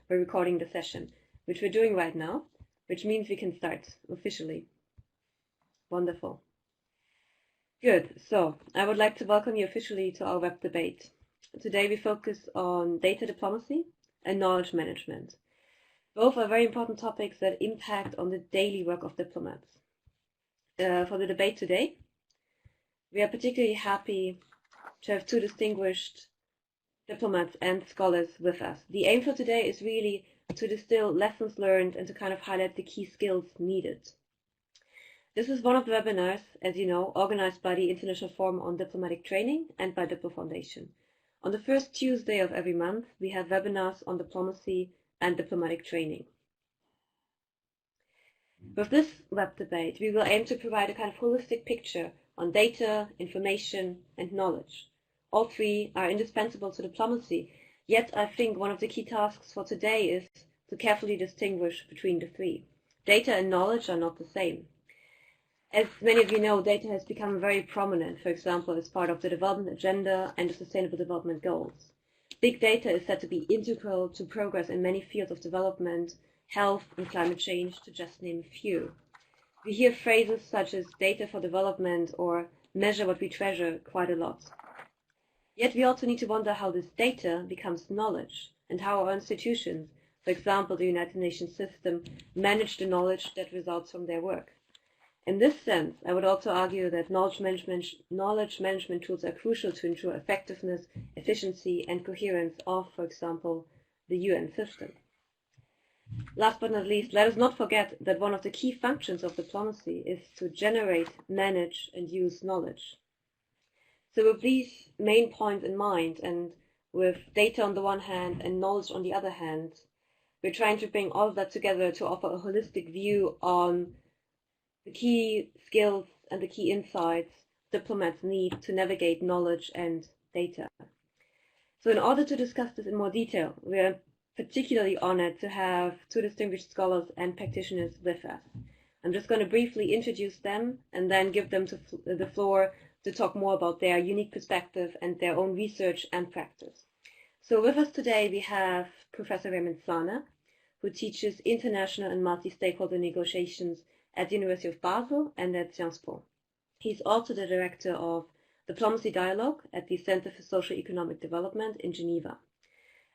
we're recording the session, which we're doing right now, which means we can start officially. Wonderful. Good. So I would like to welcome you officially to our web debate. Today we focus on data diplomacy and knowledge management. Both are very important topics that impact on the daily work of diplomats. For the debate today, we are particularly happy to have two distinguished diplomats and scholars with us. The aim for today is really to distill lessons learned and to kind of highlight the key skills needed. This is one of the webinars, as you know, organized by the International Forum on Diplomatic Training and by DiploFoundation. On the first Tuesday of every month, we have webinars on diplomacy and diplomatic training. With this web debate, we will aim to provide a kind of holistic picture on data, information, and knowledge. All three are indispensable to diplomacy, yet I think one of the key tasks for today is to carefully distinguish between the three. Data and knowledge are not the same. As many of you know, data has become very prominent, for example, as part of the development agenda and the Sustainable Development Goals. Big data is said to be integral to progress in many fields of development, health and climate change, to just name a few. We hear phrases such as data for development or measure what we treasure quite a lot. Yet we also need to wonder how this data becomes knowledge and how our institutions, for example, the United Nations system, manage the knowledge that results from their work. In this sense, I would also argue that knowledge management tools are crucial to ensure effectiveness, efficiency, and coherence of, for example, the UN system. Last but not least, let us not forget that one of the key functions of diplomacy is to generate, manage, and use knowledge. So with these main points in mind, and with data on the one hand and knowledge on the other hand, we're trying to bring all of that together to offer a holistic view on the key skills and the key insights diplomats need to navigate knowledge and data. So in order to discuss this in more detail, we are particularly honored to have two distinguished scholars and practitioners with us. I'm just going to briefly introduce them and then give them the floor to talk more about their unique perspective and their own research and practice. So with us today we have Professor Raymond, who teaches international and multi-stakeholder negotiations at the University of Basel and at Sciences Po. He's also the director of Diplomacy Dialogue at the Center for Socio-Economic Development in Geneva.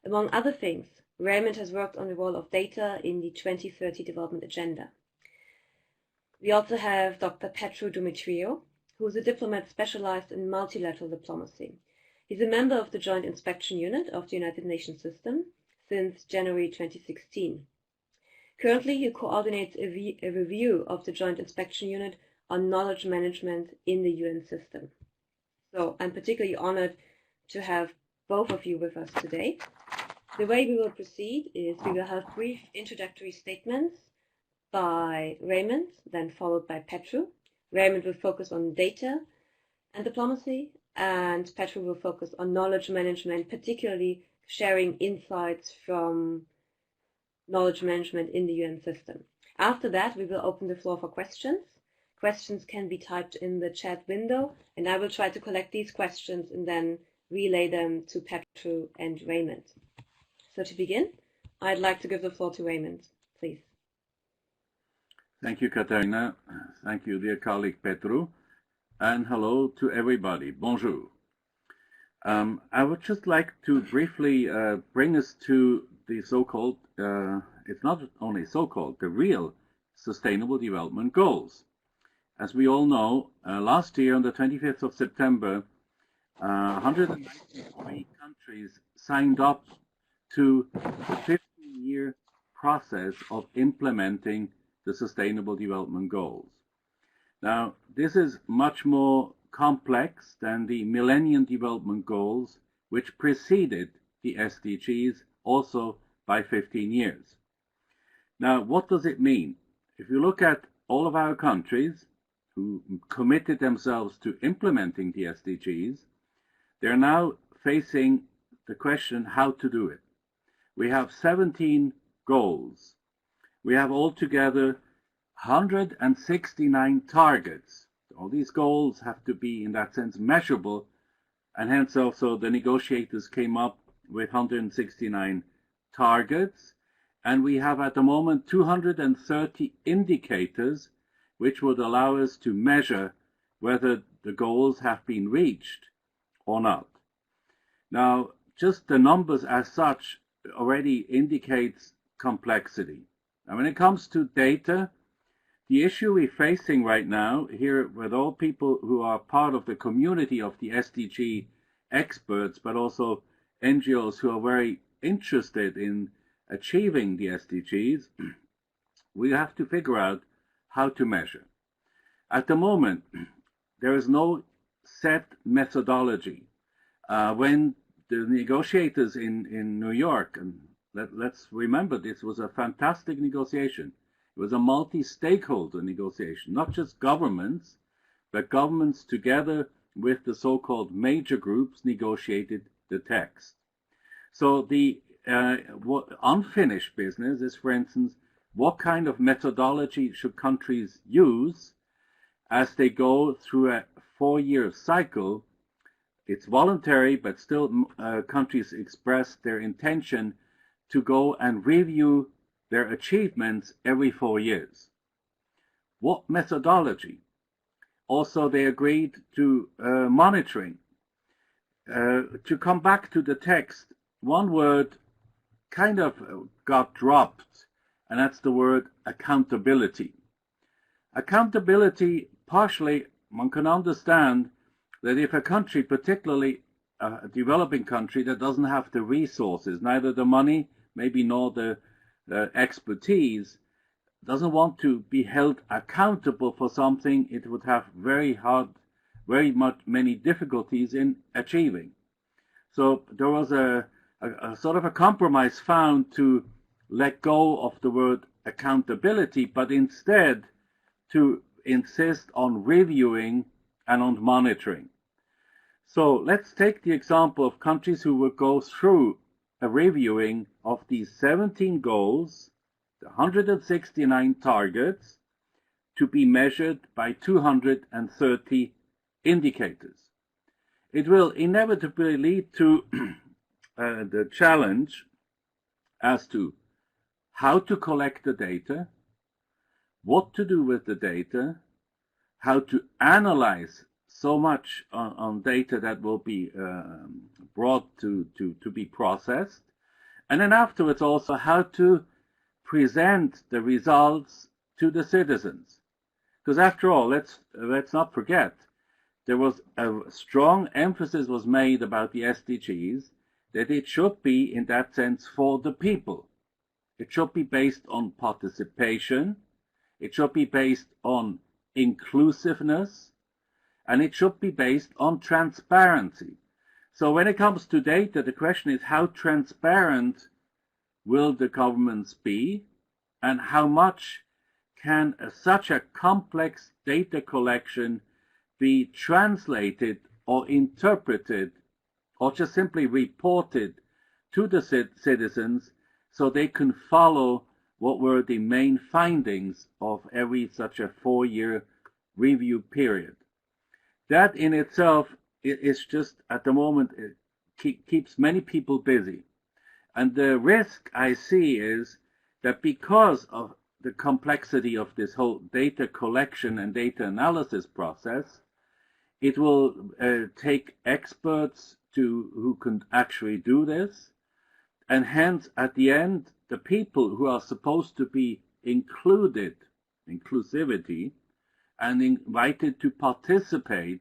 Among other things, Raymond has worked on the role of data in the 2030 Development Agenda. We also have Dr. Petru Dumitriu, who is a diplomat specialized in multilateral diplomacy. He's a member of the Joint Inspection Unit of the United Nations System since January 2016. Currently, he coordinates a review of the Joint Inspection Unit on knowledge management in the UN system. So I'm particularly honored to have both of you with us today. The way we will proceed is we will have brief introductory statements by Raymond, then followed by Petru. Raymond will focus on data and diplomacy, and Petru will focus on knowledge management, particularly sharing insights from knowledge management in the UN system. After that, we will open the floor for questions. Questions can be typed in the chat window, and I will try to collect these questions and then relay them to Petru and Raymond. So to begin, I'd like to give the floor to Raymond, please. Thank you, Katarina. Thank you, dear colleague Petru. And hello to everybody. Bonjour. I would just like to briefly bring us to the so-called, it's not only so-called, the real Sustainable Development Goals. As we all know, last year on the 25th of September, 193 countries signed up to the 15-year process of implementing the Sustainable Development Goals. Now, this is much more complex than the Millennium Development Goals, which preceded the SDGs also by 15 years. Now, what does it mean? If you look at all of our countries who committed themselves to implementing the SDGs, they're now facing the question how to do it. We have 17 goals. We have altogether 169 targets. All these goals have to be, in that sense, measurable, and hence also the negotiators came up with 169 targets, and we have at the moment 230 indicators which would allow us to measure whether the goals have been reached or not. Now, just the numbers as such already indicates complexity. And when it comes to data, the issue we're facing right now here with all people who are part of the community of the SDG experts, but also NGOs who are very interested in achieving the SDGs, we have to figure out how to measure. At the moment, there is no set methodology. When the negotiators in New York, and let's remember this was a fantastic negotiation. It was a multi-stakeholder negotiation, not just governments, but governments together with the so-called major groups negotiated the text. So the unfinished business is, for instance, what kind of methodology should countries use as they go through a 4-year cycle. It's voluntary, but still countries express their intention to go and review their achievements every 4 years. What methodology? Also, they agreed to monitoring. To come back to the text, one word kind of got dropped, and that's the word accountability. Accountability, partially, one can understand that if a country, particularly a developing country that doesn't have the resources, neither the money, maybe nor the expertise, doesn't want to be held accountable for something it would have very many difficulties in achieving. So there was a sort of a compromise found to let go of the word accountability, but instead to insist on reviewing and on monitoring. So let's take the example of countries who will go through a reviewing of these 17 goals, the 169 targets, to be measured by 230 indicators. It will inevitably lead to the challenge as to how to collect the data, what to do with the data, how to analyze so much on data that will be brought to be processed, and then afterwards also how to present the results to the citizens. Because after all, let's not forget, there was a strong emphasis was made about the SDGs that it should be, in that sense, for the people. It should be based on participation, it should be based on inclusiveness, and it should be based on transparency. So when it comes to data, the question is how transparent will the governments be, and how much can such a complex data collection be translated or interpreted or just simply reported to the citizens so they can follow what were the main findings of every such a 4-year review period. That in itself is just, at the moment, it keeps many people busy. And the risk I see is that because of the complexity of this whole data collection and data analysis process, it will take experts who can actually do this, and hence at the end the people who are supposed to be included, inclusivity, and invited to participate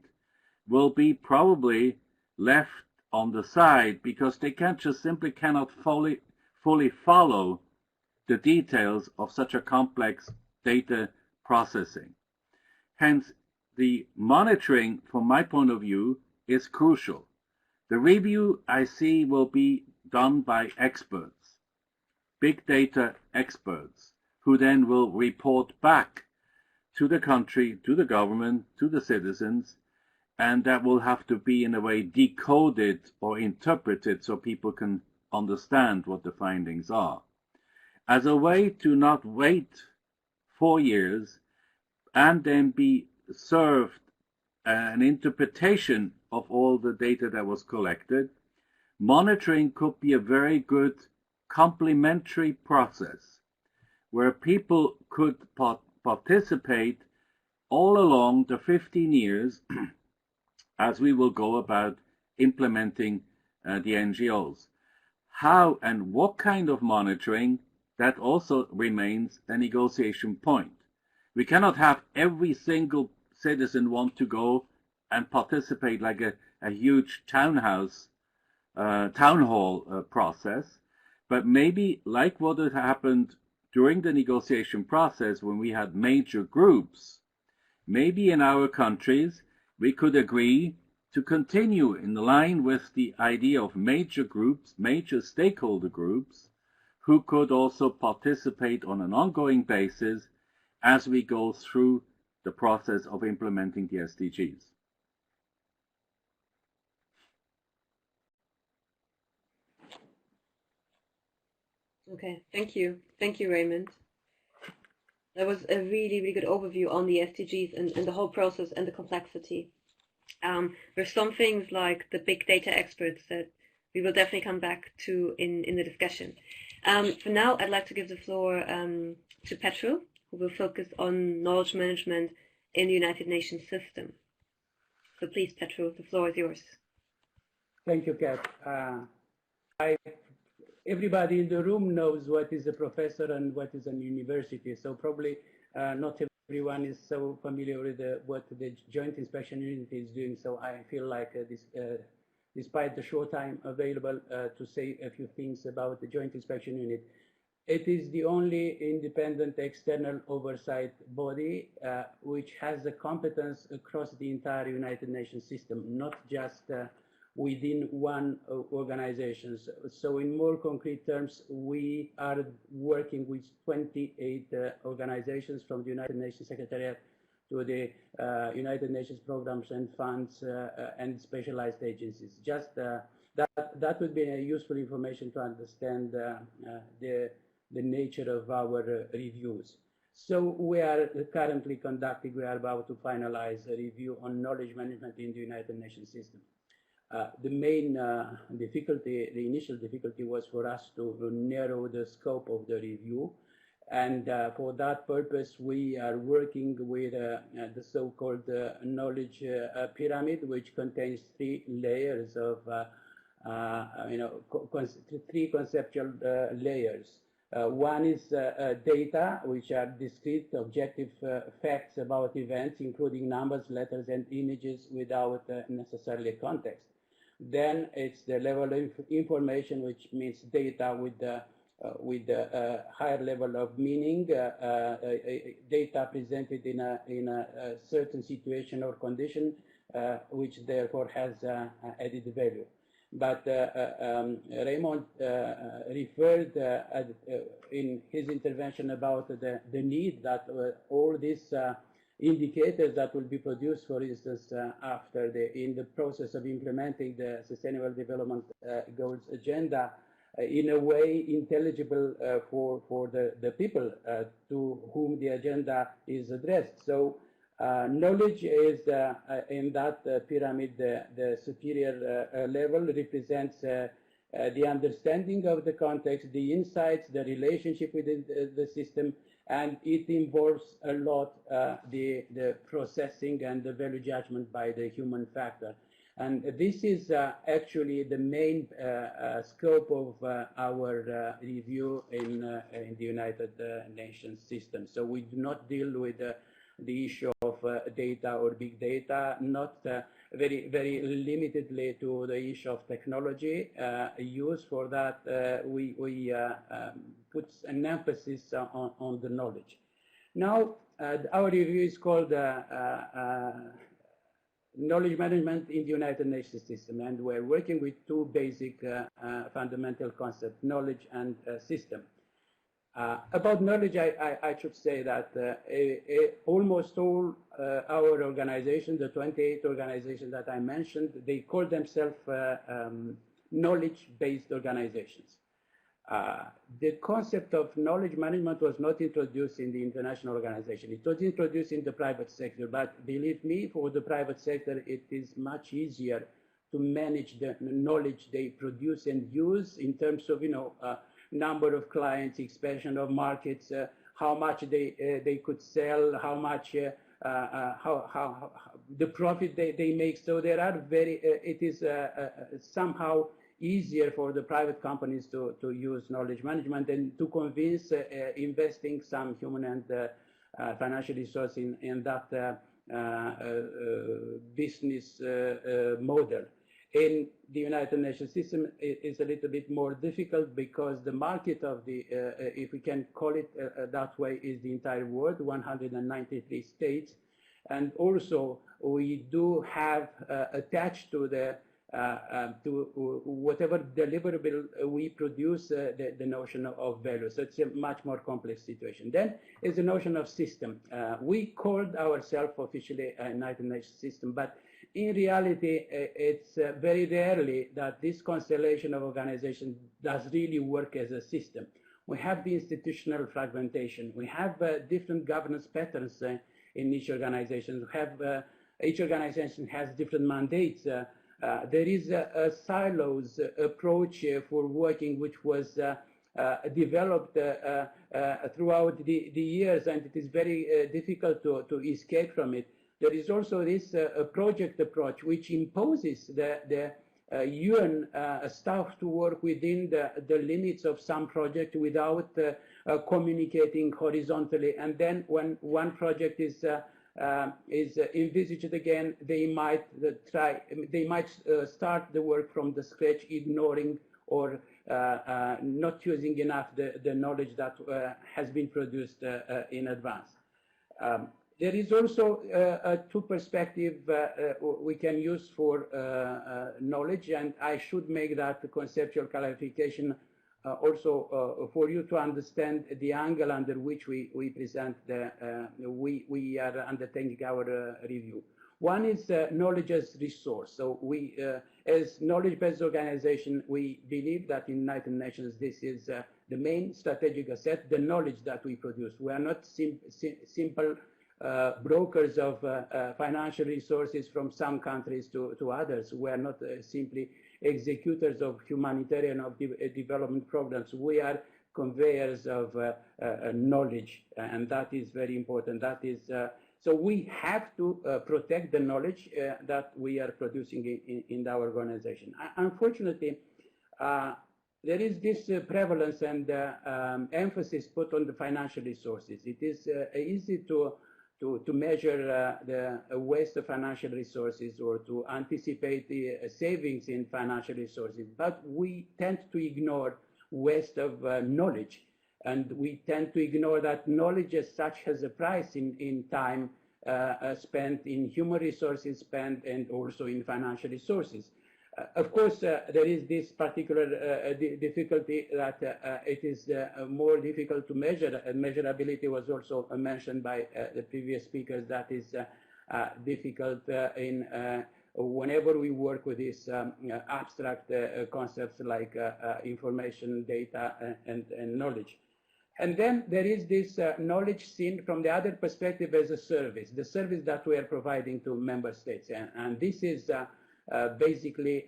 will be probably left on the side because they simply cannot fully follow the details of such a complex data processing. Hence, the monitoring, from my point of view, is crucial. The review, I see, will be done by experts, big data experts, who then will report back to the country, to the government, to the citizens, and that will have to be, in a way, decoded or interpreted so people can understand what the findings are. As a way to not wait 4 years and then be served an interpretation of all the data that was collected, monitoring could be a very good complementary process where people could participate all along the 15 years as we will go about implementing the NGOs. How and what kind of monitoring, that also remains a negotiation point. We cannot have every single citizen want to go and participate like a huge town hall process, but maybe like what had happened during the negotiation process when we had major groups, maybe in our countries we could agree to continue in line with the idea of major groups, major stakeholder groups, who could also participate on an ongoing basis as we go through the process of implementing the SDGs. Okay, thank you. Thank you, Raymond. That was a really, really good overview on the SDGs and the whole process and the complexity. There's some things like the big data experts that we will definitely come back to in the discussion. For now, I'd like to give the floor to Petru, who will focus on knowledge management in the United Nations system. So please, Petru, the floor is yours. Thank you, Kat. Everybody in the room knows what is a professor and what is a university, so probably not everyone is so familiar with what the Joint Inspection Unit is doing, so I feel like despite the short time available to say a few things about the Joint Inspection Unit. It is the only independent external oversight body which has the competence across the entire United Nations system, not just within one organization. So in more concrete terms, we are working with 28 organizations from the United Nations Secretariat to the United Nations programs and funds and specialized agencies. Just that would be a useful information to understand the nature of our reviews. So we are currently conducting, we are about to finalize a review on knowledge management in the United Nations system. The main difficulty, the initial difficulty was for us to narrow the scope of the review. And for that purpose, we are working with the so-called knowledge pyramid, which contains 3 layers of, three conceptual layers. One is data, which are discrete, objective facts about events, including numbers, letters, and images without necessarily context. Then it's the level of information, which means data with the higher level of meaning, data presented in a certain situation or condition, which therefore has added value. But Raymond referred in his intervention about the need that all these indicators that will be produced, for instance, in the process of implementing the Sustainable Development Goals agenda, in a way intelligible for the people to whom the agenda is addressed. So knowledge is in that pyramid, the superior level represents the understanding of the context, the insights, the relationship within the system, and it involves a lot the processing and the value judgment by the human factor. And this is actually the main scope of our review in the United Nations system. So we do not deal with the issue of data or big data, not very limitedly to the issue of technology use. For that, we put an emphasis on the knowledge. Now, our review is called Knowledge Management in the United Nations System, and we're working with 2 basic fundamental concepts, knowledge and system. About knowledge, I should say that almost all our organizations, the 28 organizations that I mentioned, they call themselves knowledge-based organizations. The concept of knowledge management was not introduced in the international organization. It was introduced in the private sector, but believe me, for the private sector, it is much easier to manage the knowledge they produce and use in terms of, number of clients, expansion of markets, how much they could sell, how much how the profit they make. So there are it is somehow easier for the private companies to use knowledge management and to convince investing some human and financial resource in that business model. In the United Nations system, it is a little bit more difficult because the market of the, if we can call it that way, is the entire world, 193 states. And also, we do have attached to the to whatever deliverable we produce the notion of value. So it's a much more complex situation. Then is the notion of system. We called ourselves officially a United Nations system, but in reality, it's very rarely that this constellation of organizations does really work as a system. We have the institutional fragmentation. We have different governance patterns in each organization. We have each organization has different mandates. There is a silos approach for working, which was developed throughout the years, and it is very difficult to escape from it. There is also this project approach, which imposes the UN staff to work within the limits of some project without communicating horizontally. And then when one project is envisaged again, they might start the work from the scratch, ignoring or not using enough the knowledge that has been produced in advance. There is also two perspectives we can use for knowledge, and I should make that conceptual clarification also for you to understand the angle under which we present we are undertaking our review. One is knowledge as resource. So we, as knowledge-based organization, we believe that in United Nations this is the main strategic asset, the knowledge that we produce. We are not simple brokers of financial resources from some countries to others. We are not simply executors of humanitarian or development programs. We are conveyors of knowledge, and that is very important. That is so we have to protect the knowledge that we are producing in our organization. Unfortunately, there is this prevalence and emphasis put on the financial resources. It is easy to measure the waste of financial resources or to anticipate the savings in financial resources, but we tend to ignore waste of knowledge, and we tend to ignore that knowledge as such has a price in time spent, in human resources spent, and also in financial resources. Of course, there is this particular difficulty that it is more difficult to measure. Measurability was also mentioned by the previous speakers. That is difficult in whenever we work with these abstract concepts like information, data, and knowledge. And then there is this knowledge seen from the other perspective as a service, the service that we are providing to member states. And this is basically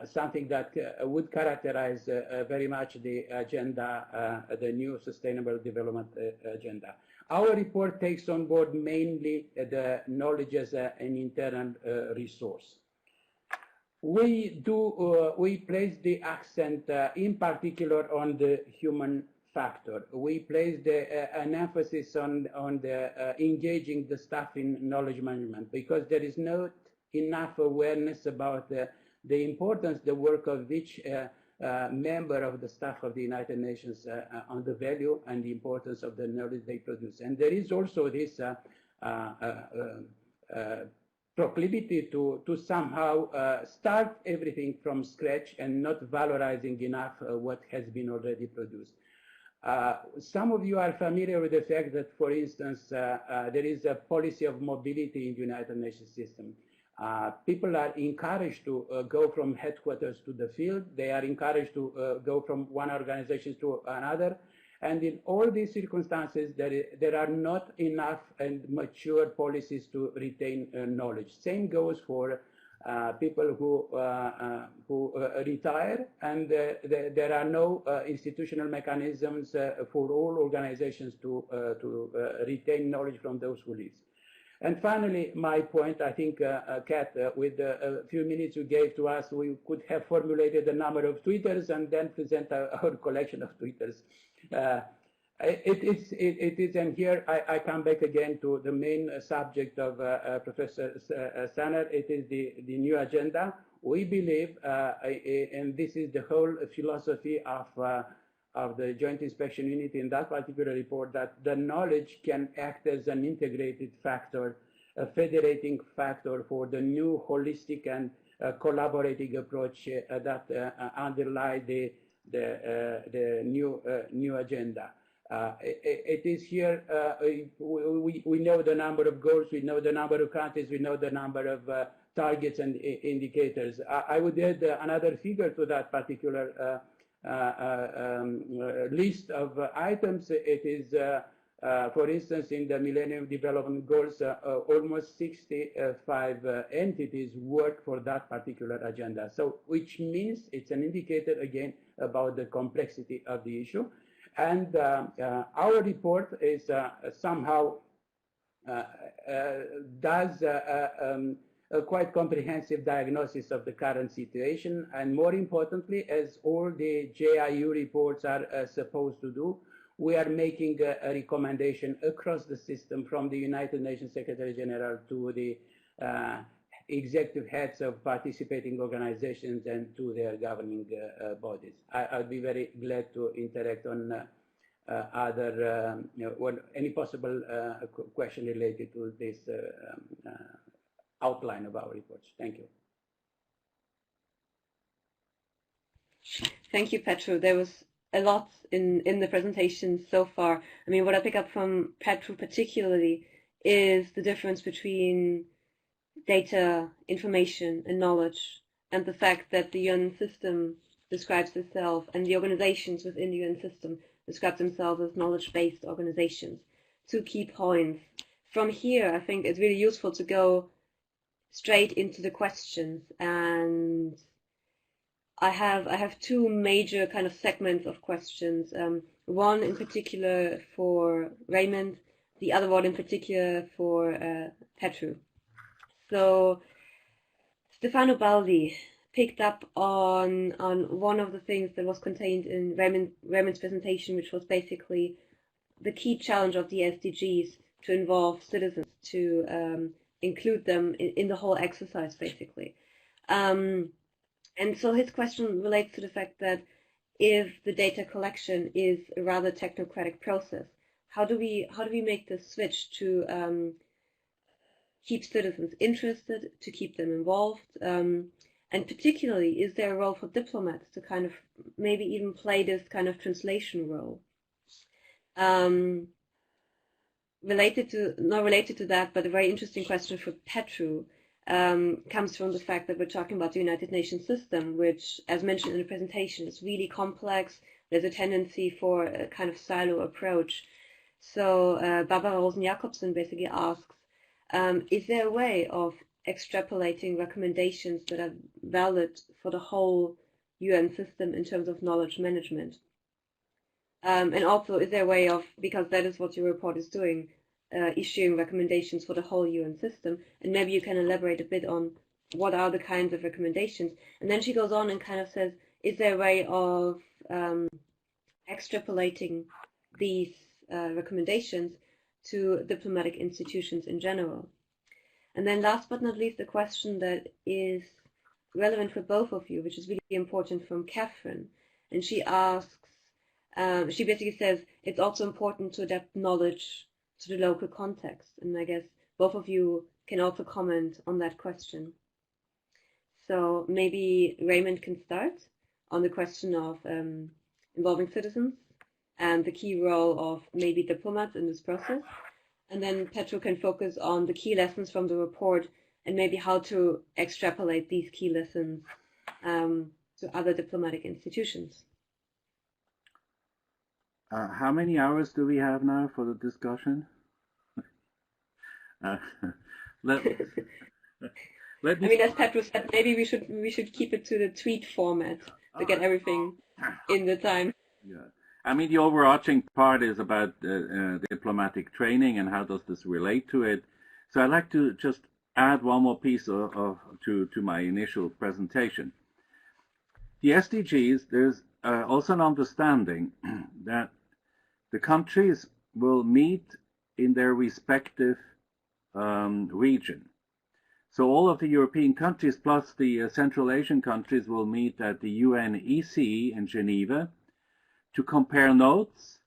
something that would characterize very much the agenda, the new Sustainable Development Agenda. Our report takes on board mainly the knowledge as an internal resource. We place the accent in particular on the human factor. We place an emphasis on engaging the staff in knowledge management, because there is not enough awareness about the importance, the work of each member of the staff of the United Nations on the value and the importance of the knowledge they produce. And there is also this proclivity to somehow start everything from scratch and not valorizing enough what has been already produced. Some of you are familiar with the fact that, for instance, there is a policy of mobility in the United Nations system. People are encouraged to go from headquarters to the field. They are encouraged to go from one organization to another. And in all these circumstances, there are not enough and mature policies to retain knowledge. Same goes for people who retire, and there are no institutional mechanisms for all organizations to retain knowledge from those who leave. And finally, my point, I think, Kat, with a few minutes you gave to us, we could have formulated a number of Twitters and then present our collection of Twitters. It is, and here I come back again to the main subject of Professor Sanner. It is the new agenda. We believe, and this is the whole philosophy of the Joint Inspection Unit in that particular report, that the knowledge can act as an integrated factor, a federating factor for the new holistic and collaborating approach that underlie the new agenda. It is here, we know the number of goals, we know the number of countries, we know the number of targets and indicators. I would add another figure to that particular list of items. It is, for instance, in the Millennium Development Goals, almost 65 entities work for that particular agenda. So, which means it's an indicator, again, about the complexity of the issue. And our report is somehow does a quite comprehensive diagnosis of the current situation, and more importantly, as all the JIU reports are supposed to do, we are making a recommendation across the system, from the United Nations Secretary General to the executive heads of participating organizations and to their governing bodies. I'll be very glad to interact on other, any possible question related to this outline of our reports. Thank you. Thank you, Petru. There was a lot in the presentation so far. I mean, what I pick up from Petru particularly is the difference between data, information, and knowledge, and the fact that the UN system describes itself, and the organizations within the UN system describe themselves as knowledge-based organizations. 2 key points. From here, I think it's really useful to go straight into the questions, and I have 2 major kind of segments of questions. One in particular for Raymond, the other one in particular for Petru. So Stefano Baldi picked up on one of the things that was contained in Raymond's presentation, which was basically the key challenge of the SDGs to involve citizens, to include them in the whole exercise, basically. And so his question relates to the fact that if the data collection is a rather technocratic process, how do we make the switch to keep citizens interested, to keep them involved, and particularly, is there a role for diplomats to kind of maybe even play this kind of translation role? Not related to that, but a very interesting question for Petru comes from the fact that we're talking about the United Nations system, which, as mentioned in the presentation, is really complex. There's a tendency for a kind of silo approach. So Barbara Rosen-Jacobsen basically asks, is there a way of extrapolating recommendations that are valid for the whole UN system in terms of knowledge management? And also, is there a way of, because that is what your report is doing, issuing recommendations for the whole UN system, and maybe you can elaborate a bit on what are the kinds of recommendations. And then she goes on and kind of says, is there a way of extrapolating these recommendations to diplomatic institutions in general? And then last but not least, a question that is relevant for both of you, which is really important, from Catherine. And she asks, she basically says, it's also important to adapt knowledge to the local context. And I guess both of you can also comment on that question. So maybe Raymond can start on the question of involving citizens and the key role of maybe diplomats in this process. And then Petru can focus on the key lessons from the report and maybe how to extrapolate these key lessons to other diplomatic institutions. How many hours do we have now for the discussion? Let's I mean, as Petru said, maybe we should keep it to the tweet format to get everything in the time. Yeah. I mean, the overarching part is about diplomatic training and how does this relate to it. So I'd like to just add one more piece to my initial presentation. The SDGs, there's also an understanding that the countries will meet in their respective region. So all of the European countries plus the Central Asian countries will meet at the UNECE in Geneva to compare notes,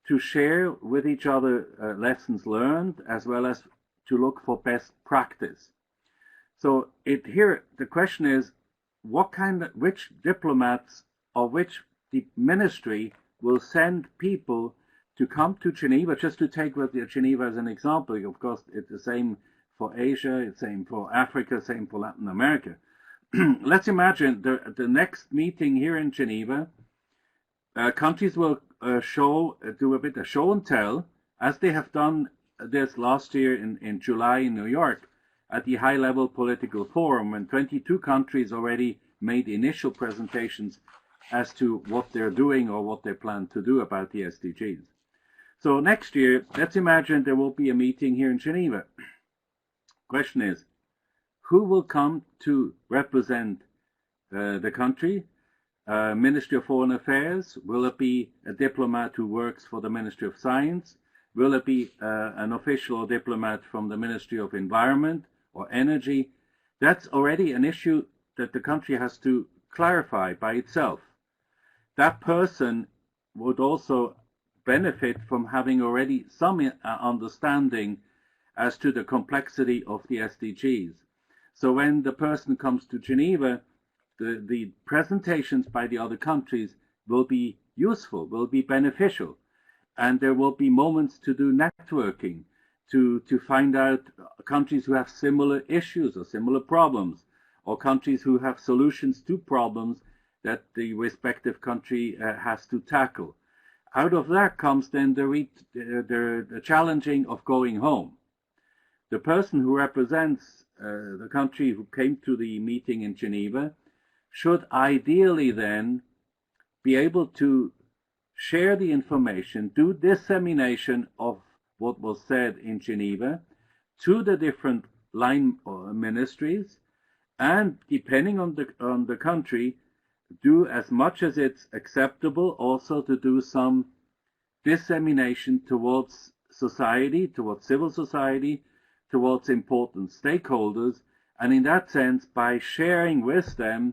to share with each other lessons learned, as well as to look for best practice. So here the question is, which diplomats or which ministry will send people to come to Geneva, just to take Geneva as an example. Of course, it's the same for Asia, it's the same for Africa, same for Latin America. Let's imagine the next meeting here in Geneva, countries will do a bit of show and tell, as they have done this last year in July in New York at the high-level political forum, when 22 countries already made initial presentations as to what they're doing or what they plan to do about the SDGs. So next year, let's imagine there will be a meeting here in Geneva. Question is, who will come to represent the country? Ministry of Foreign Affairs? Will it be a diplomat who works for the Ministry of Science? Will it be an official or diplomat from the Ministry of Environment or Energy? That's already an issue that the country has to clarify by itself. That person would also benefit from having already some understanding as to the complexity of the SDGs. So when the person comes to Geneva, the presentations by the other countries will be useful, will be beneficial, and there will be moments to do networking, to find out countries who have similar issues or similar problems, or countries who have solutions to problems that the respective country has to tackle. Out of that comes then the challenging of going home. The person who represents the country who came to the meeting in Geneva should ideally then be able to share the information, do dissemination of what was said in Geneva to the different line ministries, and depending on the country, do as much as it's acceptable also to do some dissemination towards society, towards civil society, towards important stakeholders. And in that sense, by sharing with them,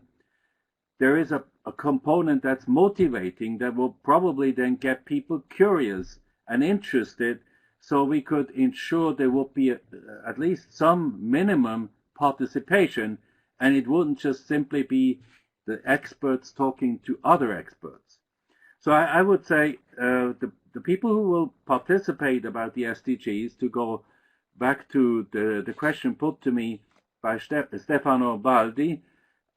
there is a component that's motivating that will probably then get people curious and interested, so we could ensure there will be at least some minimum participation, and it wouldn't just simply be the experts talking to other experts. So I would say the people who will participate about the SDGs, to go back to the question put to me by Stefano Baldi,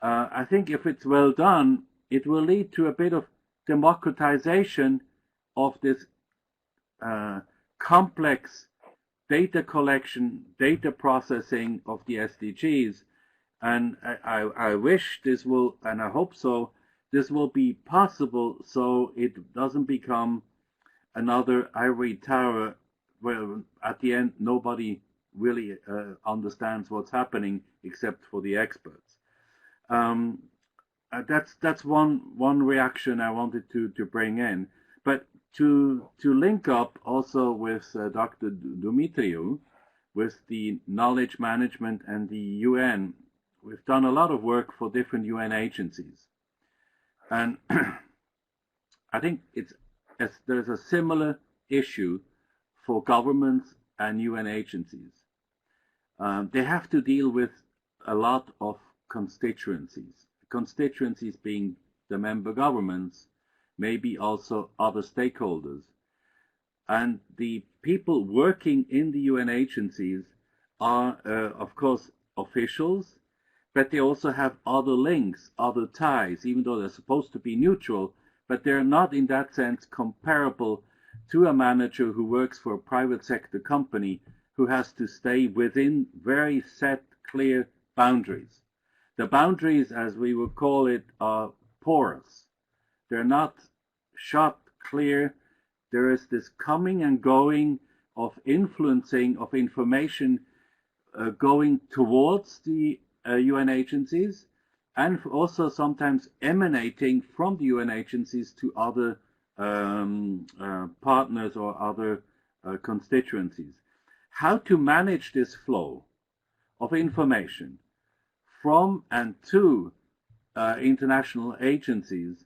I think if it's well done, it will lead to a bit of democratization of this complex data collection, data processing of the SDGs. And I wish this will, and I hope so, this will be possible so it doesn't become another ivory tower where at the end nobody really understands what's happening except for the experts. That's one reaction I wanted to bring in. But to link up also with Dr. Dumitriu, with the knowledge management and the UN, we've done a lot of work for different UN agencies. And I think there's a similar issue for governments and UN agencies. They have to deal with a lot of constituencies being the member governments, maybe also other stakeholders. And the people working in the UN agencies are, of course, officials, but they also have other links, other ties, even though they're supposed to be neutral, but they're not in that sense comparable to a manager who works for a private sector company who has to stay within very set, clear boundaries. The boundaries, as we would call it, are porous. They're not shot clear. There is this coming and going of influencing of information going towards the UN agencies, and also sometimes emanating from the UN agencies to other partners or other constituencies. How to manage this flow of information from and to international agencies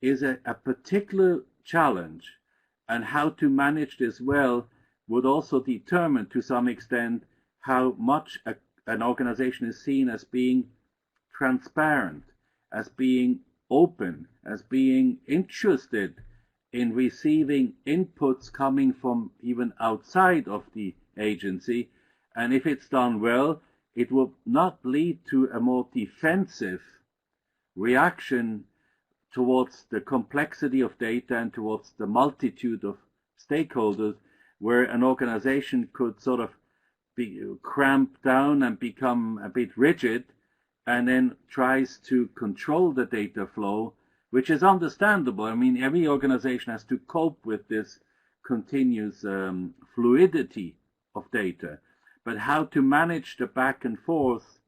is a particular challenge, and how to manage this well would also determine to some extent how much an organization is seen as being transparent, as being open, as being interested in receiving inputs coming from even outside of the agency. And if it's done well, it will not lead to a more defensive reaction towards the complexity of data and towards the multitude of stakeholders, where an organization could sort of be cramped down and become a bit rigid, and then tries to control the data flow, which is understandable. I mean, every organization has to cope with this continuous fluidity of data. But how to manage the back and forth,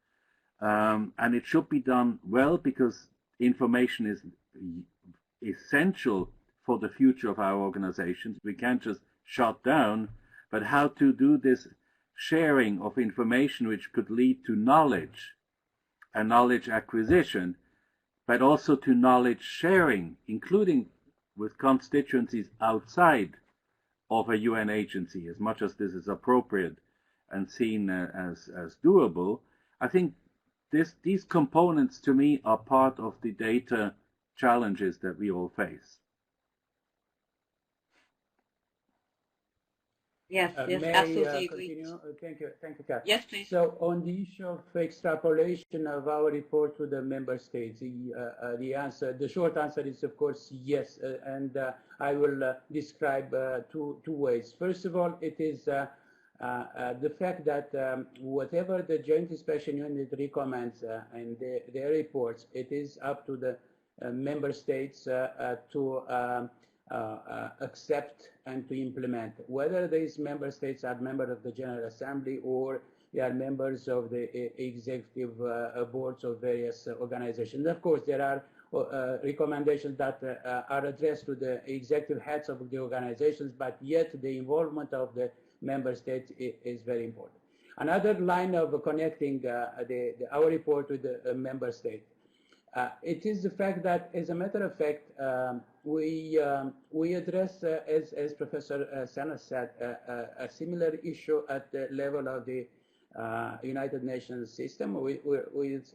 and it should be done well, because information is essential for the future of our organizations. We can't just shut down, but how to do this sharing of information which could lead to knowledge and knowledge acquisition, but also to knowledge sharing, including with constituencies outside of a UN agency, as much as this is appropriate and seen as doable. I think these components, to me, are part of the data challenges that we all face. Yes, yes, absolutely agree. Thank you, Kat. Yes, please. So on the issue of extrapolation of our report to the member states, the short answer is, of course, yes, and I will describe two ways. First of all, it is the fact that whatever the Joint Inspection Unit recommends in their reports, it is up to the member states to accept and to implement, whether these member states are members of the General Assembly or they are members of the executive boards of various organizations. Of course, there are recommendations that are addressed to the executive heads of the organizations, but yet the involvement of the member states is very important. Another line of connecting our report with the member states, it is the fact that, as a matter of fact, we address, as Professor Sana said, a similar issue at the level of the United Nations system. With,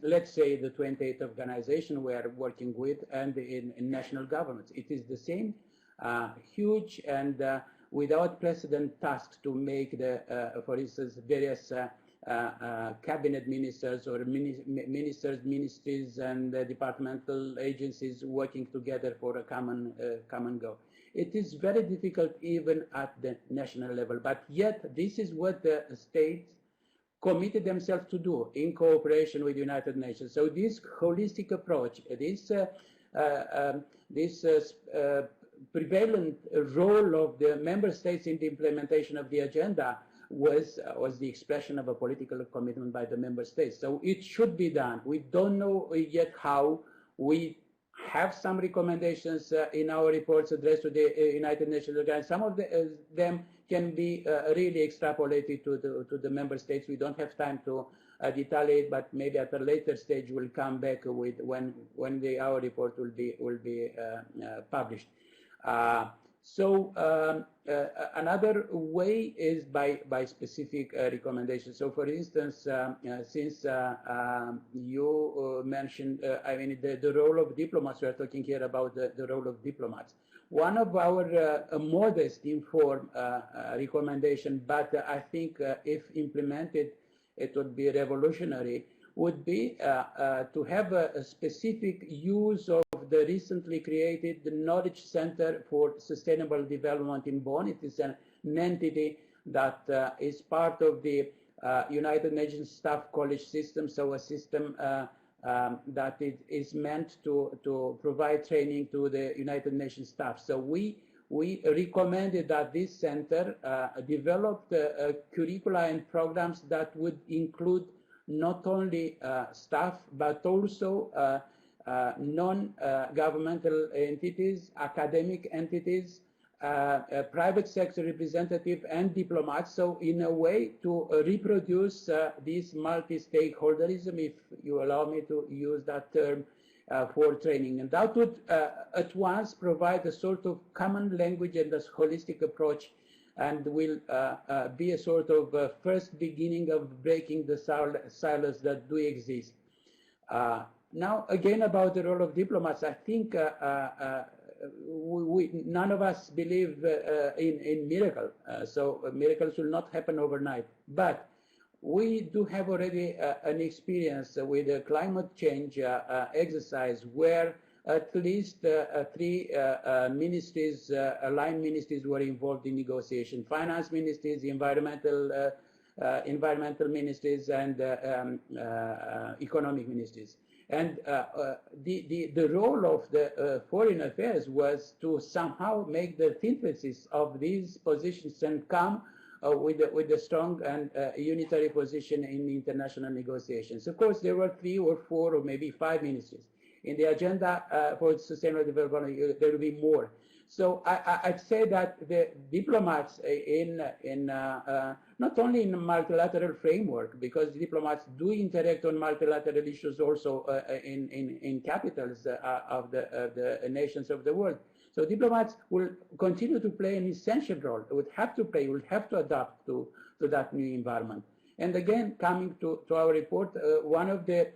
let's say, the 28th organization we are working with, and in national governments. It is the same huge and without precedent task to make for instance, various cabinet ministers or ministries and departmental agencies working together for a common goal. It is very difficult even at the national level, but yet this is what the states committed themselves to do in cooperation with the United Nations. So this holistic approach, this prevalent role of the member states in the implementation of the agenda was the expression of a political commitment by the member states. So it should be done. We don't know yet how. We have some recommendations in our reports addressed to the United Nations organization. Some of them can be really extrapolated to the member states. We don't have time to detail it, but maybe at a later stage we'll come back with when our report will be published. Another way is by specific recommendations. So, for instance, since you mentioned, I mean, the role of diplomats, we are talking here about the role of diplomats. One of our modest informed recommendation, but I think if implemented, it would be revolutionary, would be to have a specific use of the recently created Knowledge Center for Sustainable Development in Bonn. It is an entity that is part of the United Nations Staff College system, so a system that is meant to provide training to the United Nations staff. So we recommended that this center develop curricula and programs that would include not only staff, but also non-governmental entities, academic entities, private sector representative, and diplomats. So in a way to reproduce this multi-stakeholderism, if you allow me to use that term, for training. And that would at once provide a sort of common language and a holistic approach, and will be a sort of first beginning of breaking the silos that do exist. Now, again, about the role of diplomats, I think none of us believe in miracle, so miracles will not happen overnight. But we do have already an experience with a climate change exercise where at least 3 ministries, aligned ministries, were involved in negotiation: finance ministries, environmental ministries, and economic ministries. And the role of the foreign affairs was to somehow make the synthesis of these positions and come with a strong and unitary position in international negotiations. Of course, there were 3 or 4 or maybe 5 ministries. In the agenda for sustainable development, there will be more. So I'd say that the diplomats not only in a multilateral framework, because diplomats do interact on multilateral issues also in capitals of the nations of the world. So diplomats will continue to play an essential role, would have to adapt to that new environment. And again, coming to our report, one of the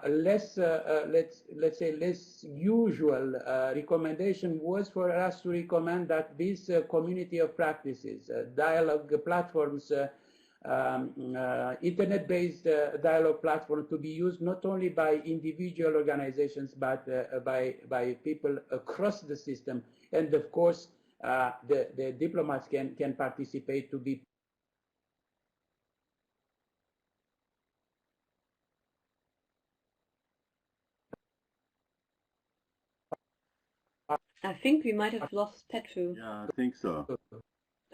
less, let's say, less usual recommendation was for us to recommend that this community of practices, dialogue platforms, internet-based dialogue platform, to be used not only by individual organizations, but by people across the system. And of course, the diplomats can participate to be. I think we might have lost Petru. Yeah, I think so.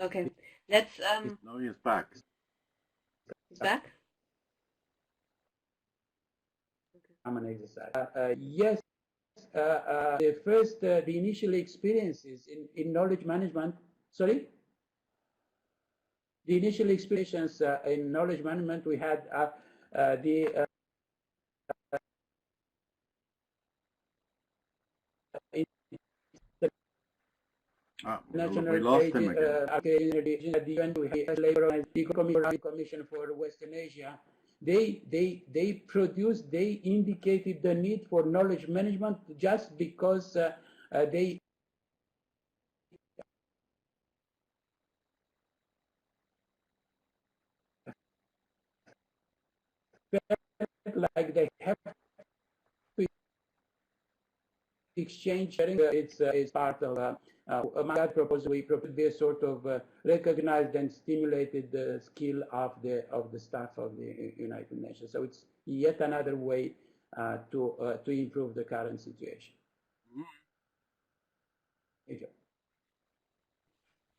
Okay, let's. No, he's back. He's back? Common exercise. Yes, the initial experiences in knowledge management. Sorry. The initial experiences in knowledge management, we had the. We lost him again. The Commission for Western Asia, they indicated the need for knowledge management just because they felt like they have to exchange. It's part of among that proposal, we proposed be a sort of recognized and stimulated the skill of the staff of the United Nations. So it's yet another way to improve the current situation. Thank you.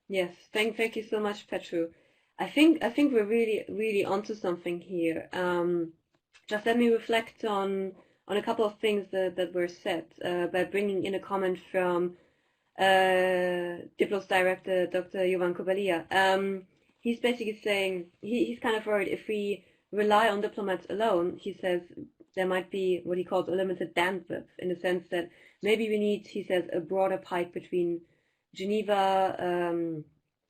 Yes, thank you so much, Petru. I think we're really onto something here. Just let me reflect on a couple of things that were said by bringing in a comment from Diplo's director, Dr. Jovan Kobalia. He's basically saying he's kind of worried if we rely on diplomats alone. He says there might be what he calls a limited bandwidth, in the sense that maybe we need, he says, a broader pipe between Geneva,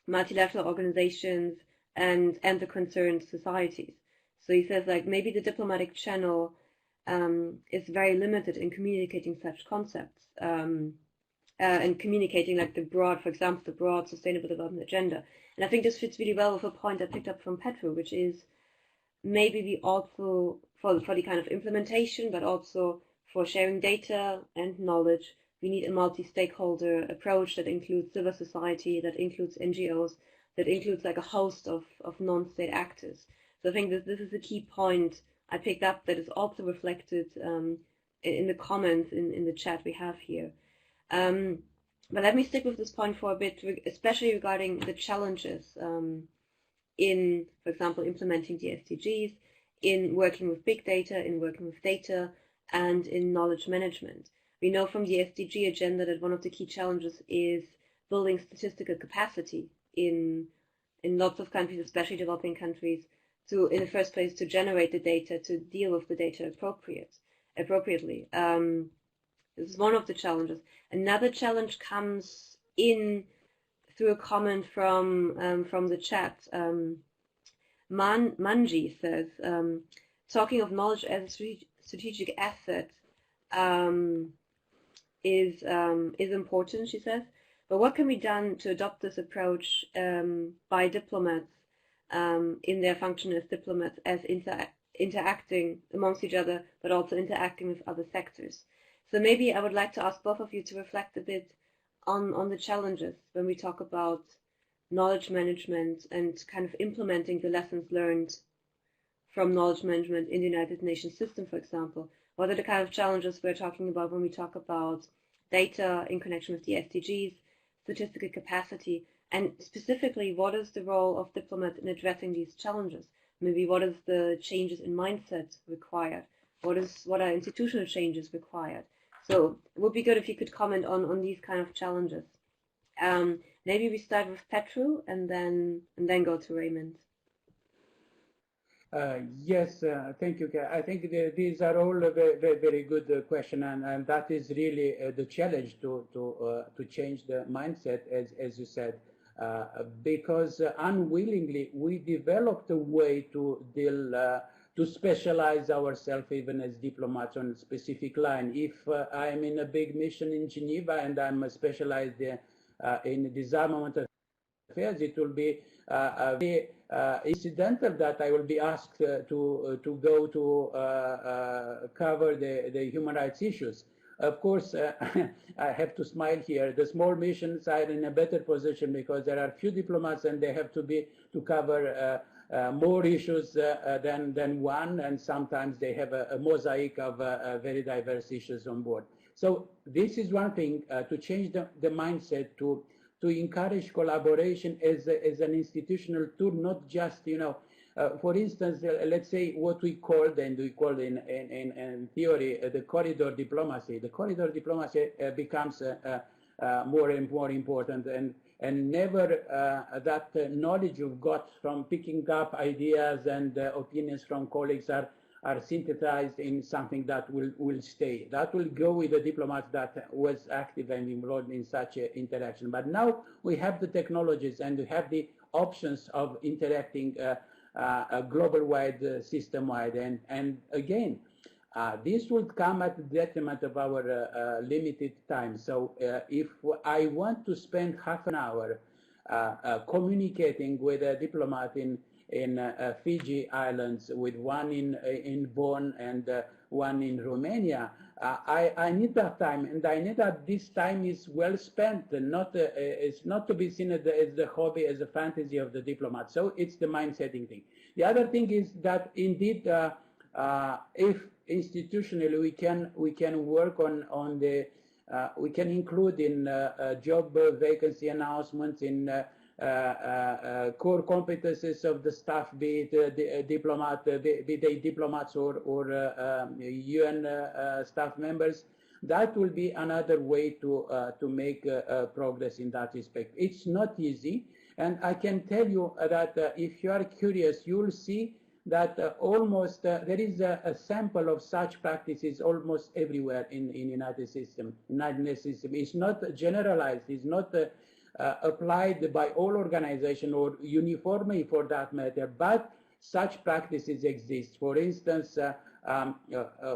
multilateral organizations, and the concerned societies. So he says, like, maybe the diplomatic channel is very limited in communicating such concepts. And communicating, like, the broad, for example, the broad sustainable development agenda. And I think this fits really well with a point I picked up from Petru, which is maybe we also, for the kind of implementation, but also for sharing data and knowledge, we need a multi-stakeholder approach that includes civil society, that includes NGOs, that includes like a host of non-state actors. So I think this is a key point I picked up that is also reflected in the comments in the chat we have here. But let me stick with this point for a bit, especially regarding the challenges in, for example, implementing the SDGs, in working with big data, in working with data, and in knowledge management. We know from the SDG agenda that one of the key challenges is building statistical capacity in lots of countries, especially developing countries, to, in the first place, to generate the data, to deal with the data appropriately. This is one of the challenges. Another challenge comes in through a comment from the chat. Manji says, talking of knowledge as a strategic asset is important, she says, but what can be done to adopt this approach by diplomats in their function as diplomats, as interacting amongst each other, but also interacting with other sectors? So maybe I would like to ask both of you to reflect a bit on the challenges when we talk about knowledge management and kind of implementing the lessons learned from knowledge management in the United Nations system, for example. What are the kind of challenges we're talking about when we talk about data in connection with the SDGs, statistical capacity, and specifically, what is the role of diplomats in addressing these challenges? Maybe what is the changes in mindset required? What are institutional changes required? So it would be good if you could comment on these kind of challenges. Maybe we start with Petru and then go to Raymond. Yes, thank you. I think these are all very good questions, and that is really the challenge to change the mindset, as you said, because unwillingly we developed a way to deal to specialize ourselves even as diplomats on a specific line. If I'm in a big mission in Geneva and I'm specialized in disarmament affairs, it will be very incidental that I will be asked to go to cover the human rights issues. Of course, I have to smile here. The small missions are in a better position because there are few diplomats and they have to cover more issues than one, and sometimes they have a mosaic of very diverse issues on board. So this is one thing, to change the mindset, to encourage collaboration as an institutional tool, not just, for instance, let's say what we call in theory the corridor diplomacy. The corridor diplomacy becomes more and more important, and never that knowledge you've got from picking up ideas and opinions from colleagues are synthesized in something that will stay. That will go with the diplomat that was active and involved in such interaction. But now we have the technologies and we have the options of interacting global-wide, system-wide, and again, this would come at the detriment of our limited time. So if I want to spend half an hour communicating with a diplomat in Fiji Islands, with one in Bonn and one in Romania, I need that time, and I need that this time is well spent, and it's not to be seen as the hobby, as a fantasy of the diplomat. So it's the mind-setting thing. The other thing is that indeed, if institutionally we can work on the we can include in job vacancy announcements, in core competences of the staff, be it be they diplomats or UN staff members. That will be another way to make progress in that respect. It's not easy, and I can tell you that if you are curious, you will see that almost there is a sample of such practices almost everywhere in United system. It's not generalized. It's not applied by all organizations or uniformly for that matter, but such practices exist. For instance,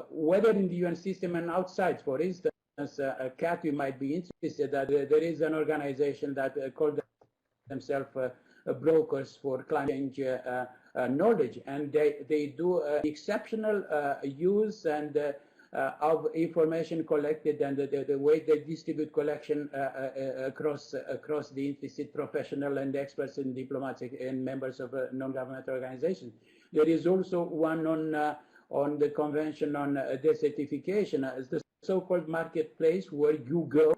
whether in the UN system and outside, for instance, Kat, you might be interested that there is an organization that called themselves brokers for climate change knowledge, and they do exceptional use and of information collected and the way they distribute collection across the implicit professional and experts in diplomatic and members of non-governmental organizations. There is also one on the Convention on Desertification, as the so-called marketplace where you go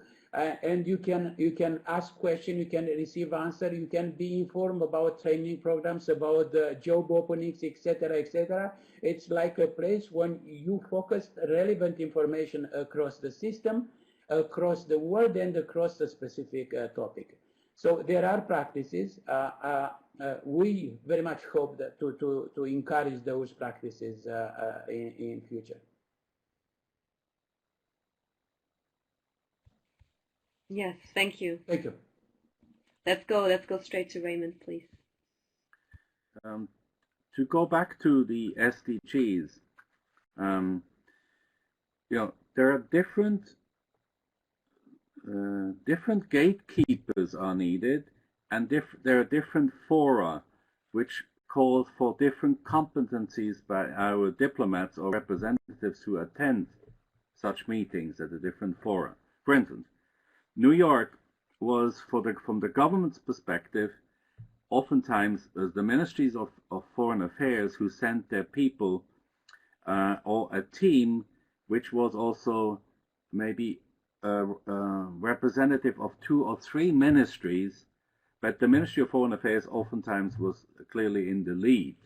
and you can ask questions, you can receive answers, you can be informed about training programs, about job openings, etc., etc. It's like a place when you focus relevant information across the system, across the world, and across the specific topic. So there are practices. We very much hope that to encourage those practices in future. Yes, thank you. Thank you. Let's go straight to Raymond, please. To go back to the SDGs, you know, there are different gatekeepers are needed, and there are different fora which call for different competencies by our diplomats or representatives who attend such meetings at the different fora. For instance, New York was, from the government's perspective, oftentimes as the ministries of foreign affairs who sent their people or a team which was also maybe representative of 2 or 3 ministries, but the Ministry of Foreign Affairs oftentimes was clearly in the lead.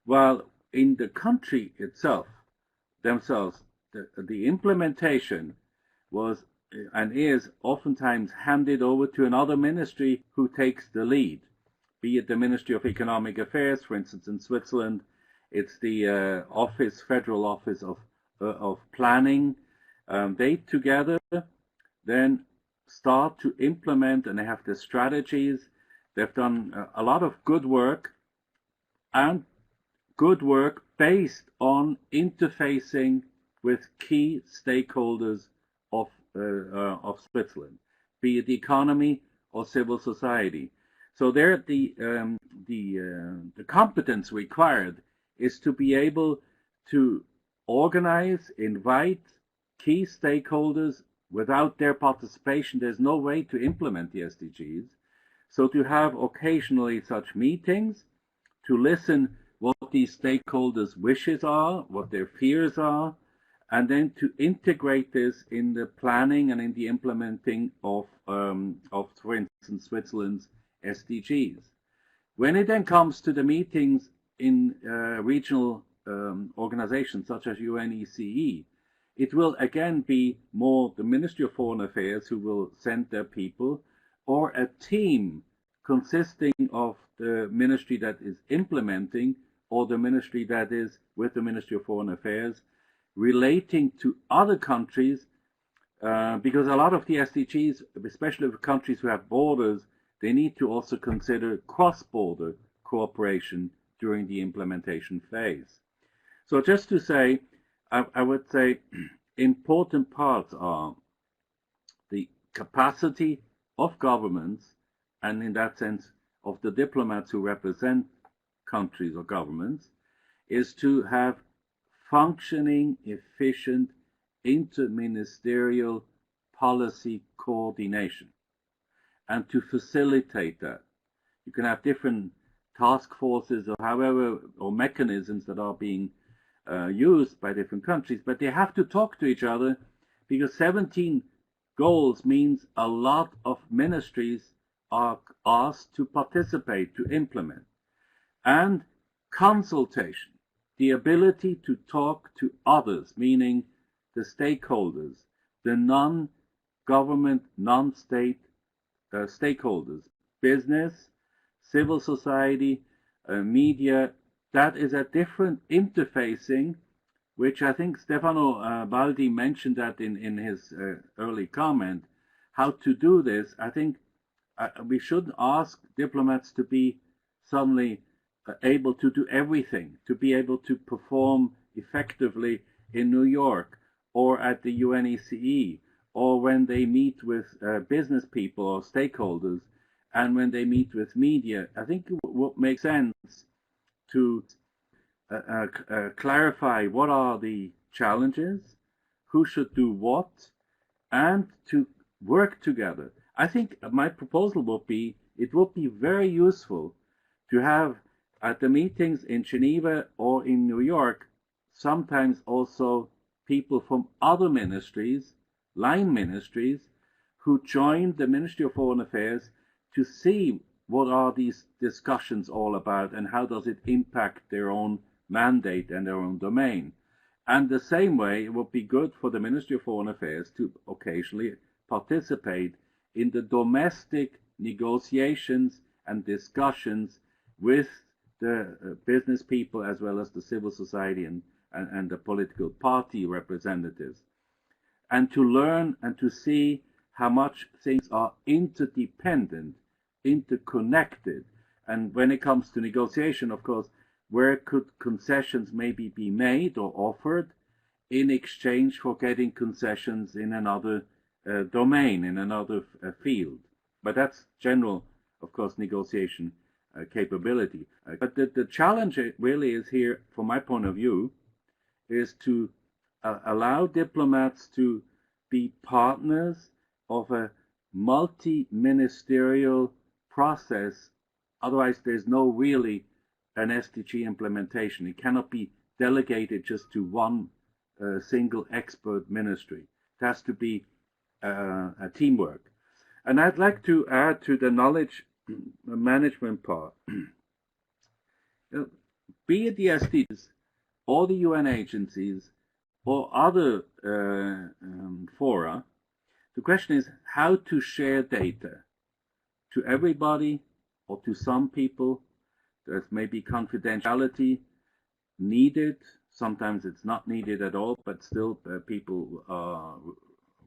While in the country itself, the implementation was and is oftentimes handed over to another ministry who takes the lead, be it the Ministry of Economic Affairs, for instance, in Switzerland, it's the Federal Office of Planning. They together then start to implement, and they have the strategies. They've done a lot of good work, and good work based on interfacing with key stakeholders of Switzerland, be it the economy or civil society. So there, the competence required is to be able to organize, invite key stakeholders. Without their participation, there's no way to implement the SDGs. So to have occasionally such meetings, to listen what these stakeholders' wishes are, what their fears are, and then to integrate this in the planning and in the implementing of for instance, Switzerland's SDGs. When it then comes to the meetings in regional organizations such as UNECE, it will again be more the Ministry of Foreign Affairs who will send their people, or a team consisting of the ministry that is implementing or the ministry that is with the Ministry of Foreign Affairs, relating to other countries, because a lot of the SDGs, especially for countries who have borders, they need to also consider cross-border cooperation during the implementation phase. So just to say, I would say important parts are the capacity of governments, and in that sense of the diplomats who represent countries or governments, is to have functioning, efficient, interministerial policy coordination, and to facilitate that. You can have different task forces or however, or mechanisms that are being used by different countries, but they have to talk to each other, because 17 goals means a lot of ministries are asked to participate, to implement. And consultation, the ability to talk to others, meaning the stakeholders, the non-government, non-state stakeholders, business, civil society, media. That is a different interfacing, which I think Stefano Baldi mentioned that in his early comment, how to do this. I think we shouldn't ask diplomats to be suddenly able to do everything, to be able to perform effectively in New York or at the UNECE, or when they meet with business people or stakeholders, and when they meet with media. I think it would make sense to clarify what are the challenges, who should do what, and to work together. I think my proposal would be, it would be very useful to have at the meetings in Geneva or in New York, sometimes also people from other ministries, line ministries, who join the Ministry of Foreign Affairs to see what are these discussions all about and how does it impact their own mandate and their own domain. And the same way, it would be good for the Ministry of Foreign Affairs to occasionally participate in the domestic negotiations and discussions with the business people as well as the civil society and the political party representatives, and to learn and to see how much things are interdependent, interconnected. And when it comes to negotiation, of course, where could concessions maybe be made or offered in exchange for getting concessions in another domain, in another field. But that's general, of course, negotiation capability. But the challenge really is here, from my point of view, is to allow diplomats to be partners of a multi-ministerial process. Otherwise, there's no really an SDG implementation. It cannot be delegated just to one single expert ministry. It has to be a teamwork. And I'd like to add to the knowledge management part, be it the SDGs or the UN agencies or other fora, the question is how to share data to everybody or to some people. There's maybe confidentiality needed. Sometimes it's not needed at all, but still people are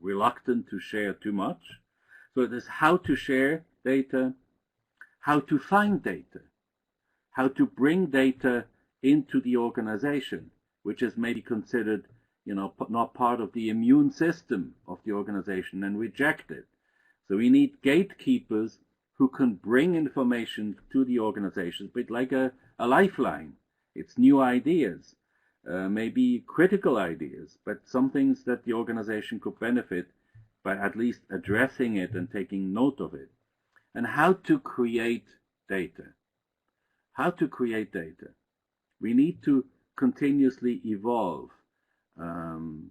reluctant to share too much. So it is how to share data, how to find data, how to bring data into the organization, which is maybe considered, not part of the immune system of the organization and rejected. So we need gatekeepers who can bring information to the organizations, but like a lifeline. It's new ideas, maybe critical ideas, but some things that the organization could benefit by at least addressing it and taking note of it. And how to create data. How to create data. We need to continuously evolve,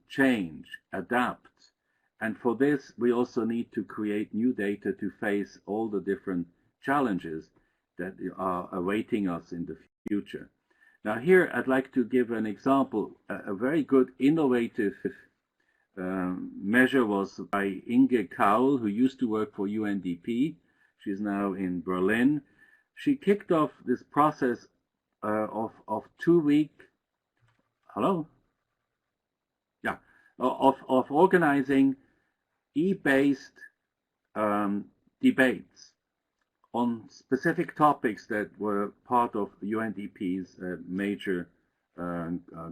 change, adapt. And for this, we also need to create new data to face all the different challenges that are awaiting us in the future. Now here, I'd like to give an example. A very good innovative measure was by Inge Kaul, who used to work for UNDP. She's now in Berlin. She kicked off this process of 2-week, of organizing e-based debates on specific topics that were part of UNDP's major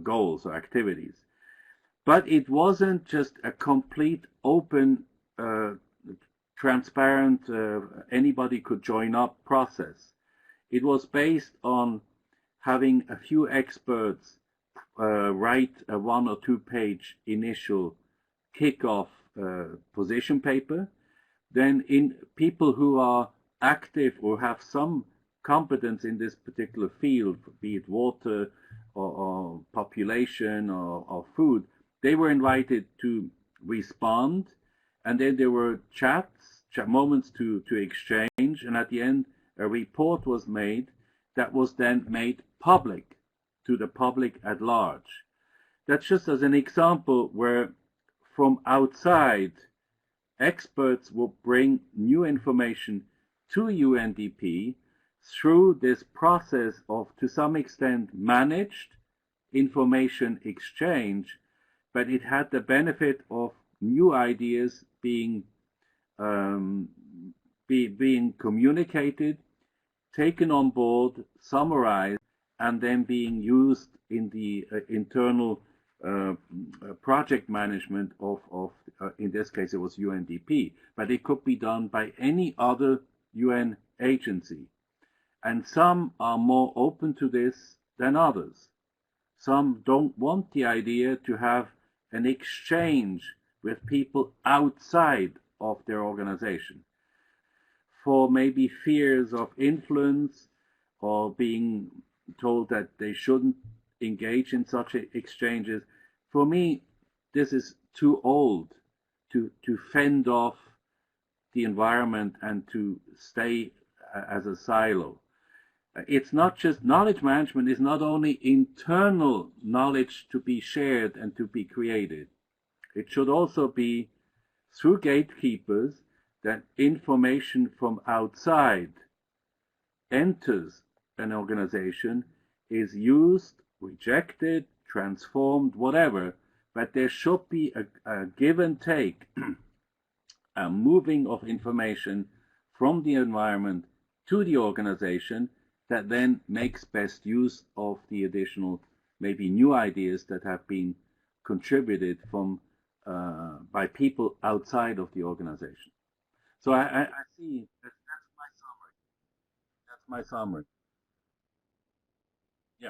goals or activities. But it wasn't just a complete open, transparent, anybody could join up process. It was based on having a few experts write a 1 or 2 page initial kickoff position paper. Then in people who are active or have some competence in this particular field, be it water or population or food, they were invited to respond, and then there were moments to exchange, and at the end a report was made that was then made public to the public at large. That's just as an example where from outside experts will bring new information to UNDP through this process of, to some extent, managed information exchange, but it had the benefit of new ideas being communicated, taken on board, summarized, and then being used in the internal project management of in this case it was UNDP, but it could be done by any other UN agency. And some are more open to this than others. Some don't want the idea to have an exchange with people outside of their organization for maybe fears of influence or being told that they shouldn't engage in such exchanges. For me, this is too old to fend off the environment and to stay as a silo. It's not just knowledge management is not only internal knowledge to be shared and to be created. It should also be through gatekeepers that information from outside enters an organization, is used, rejected, transformed, whatever, but there should be a give and take, a moving of information from the environment to the organization that then makes best use of the additional, maybe new ideas that have been contributed from by people outside of the organization. So I see that's my summary. That's my summary. Yeah.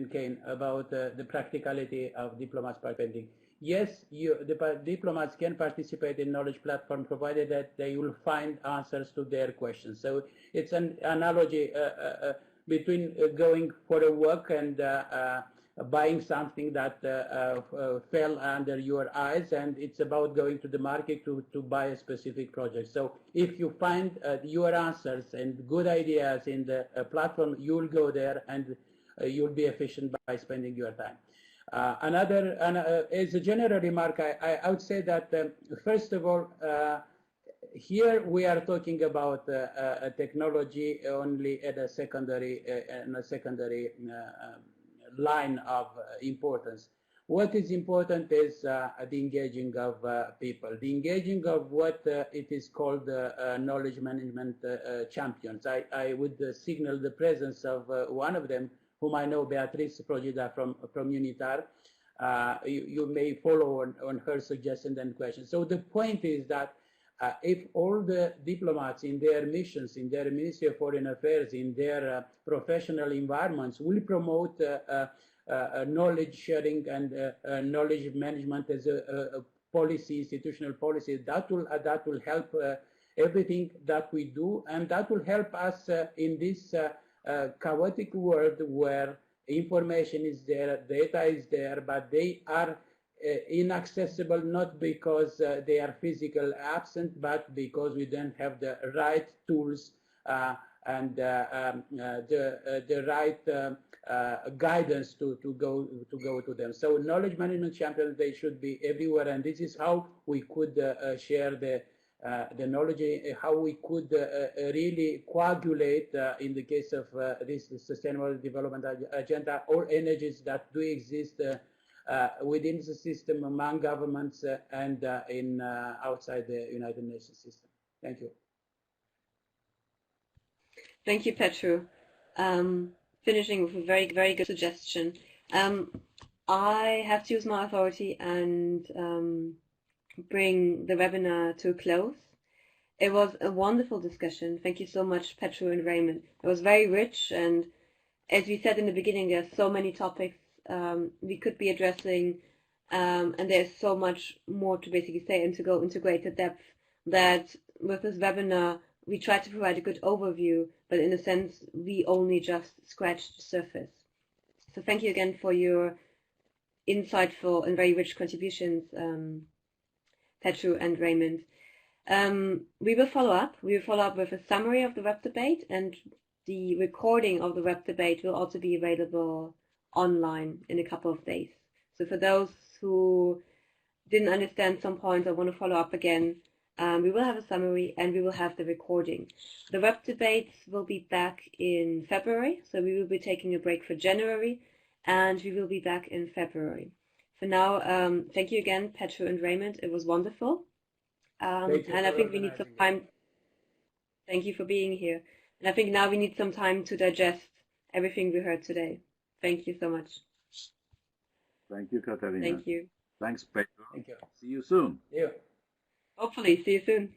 Kane about the practicality of diplomats participating. Yes, the diplomats can participate in knowledge platform provided that they will find answers to their questions. So it's an analogy between going for a walk and buying something that fell under your eyes, and it's about going to the market to buy a specific project. So if you find your answers and good ideas in the platform, you'll go there and you'll be efficient by spending your time. As a general remark, I would say that first of all, here we are talking about a technology only at a secondary line of importance. What is important is the engaging of people, the engaging of what it is called knowledge management champions. I would signal the presence of one of them, whom I know, Beatrice Progida from UNITAR. You may follow on her suggestions and questions. So the point is that if all the diplomats in their missions, in their Ministry of Foreign Affairs, in their professional environments will promote knowledge sharing and knowledge management as a policy, institutional policy, that will help everything that we do, and that will help us in this chaotic world where information is there, data is there, but they are inaccessible not because they are physically absent, but because we don't have the right tools and the right guidance to go to them. So knowledge management champions, they should be everywhere, and this is how we could share the knowledge, how we could really coagulate, in the case of this Sustainable Development Agenda, all energies that do exist within the system, among governments, and in outside the United Nations system. Thank you. Thank you, Petru. Finishing with a very, very good suggestion. I have to use my authority and bring the webinar to a close. It was a wonderful discussion. Thank you so much, Petru and Raymond. It was very rich, and as we said in the beginning, there are so many topics we could be addressing, and there's so much more to basically say and to go into greater depth, that with this webinar we tried to provide a good overview, but in a sense we only just scratched the surface. So thank you again for your insightful and very rich contributions, Petru and Raymond. We will follow up. We will follow up with a summary of the web debate, and the recording of the web debate will also be available online in a couple of days. So for those who didn't understand some points or want to follow up again, We will have a summary, and we will have the recording. The web debates will be back in February, so we will be taking a break for January, and we will be back in February. For now, thank you again, Petru and Raymond. It was wonderful. And I think we need some time. Thank you for being here. And I think now we need some time to digest everything we heard today. Thank you so much. Thank you, Katharina. Thank you. Thanks, Petru. Thank you. See you soon. Yeah. Hopefully, see you soon.